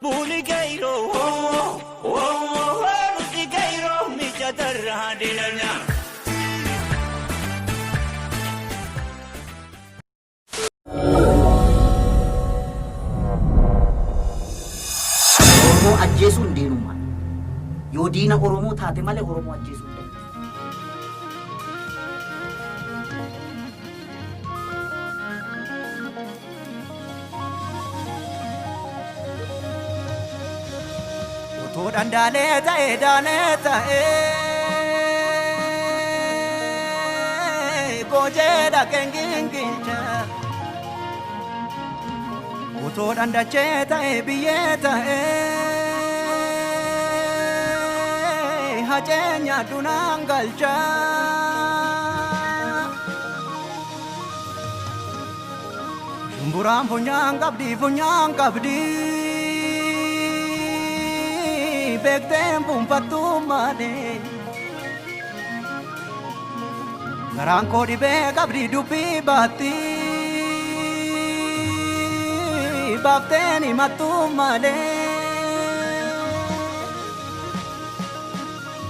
Puli gairo, oh, oh, ruti gairo, mi chatarra dilana. Oromoo ajjeesuun diinummaa. Yoo diina Oromoo taate malee Oromoo ajjeesuun dandeenya. Otoo dandaalee ta'ee boojeedha kengingilcha. Otoo dandachee ta'ee biyyee ta'ee haceenya dunaan galcha. Shumburaan funyaan qabdi. Bekteen pumpattu malee garaan koo dhibee qabdi dubbii baatti baafteen himattu malee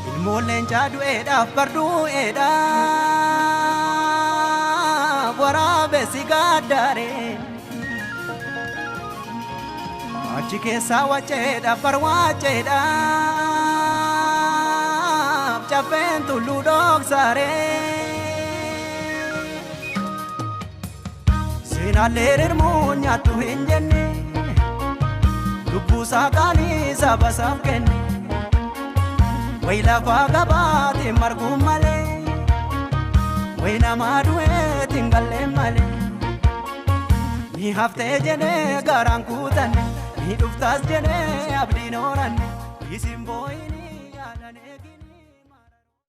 ilmoolleen jaadu'eedhaaf bardu'eedhaaf waraabessi gaaddaaree. Achi keessaa waceedhaaf barwaaceedhaaf caffeen tulluu dhoksaaree. Seenaallee rirmuu nyaattu hin jenne lubbuusaa qaalii sabasaaf kenne wayi lafaa gabaatiin marguun malee wayi namaa du'eetiin galleen malee ni haftee jedhee garaan kuutanne. Ni duftas jene abdiin oranne isin booyini yaadan eegi.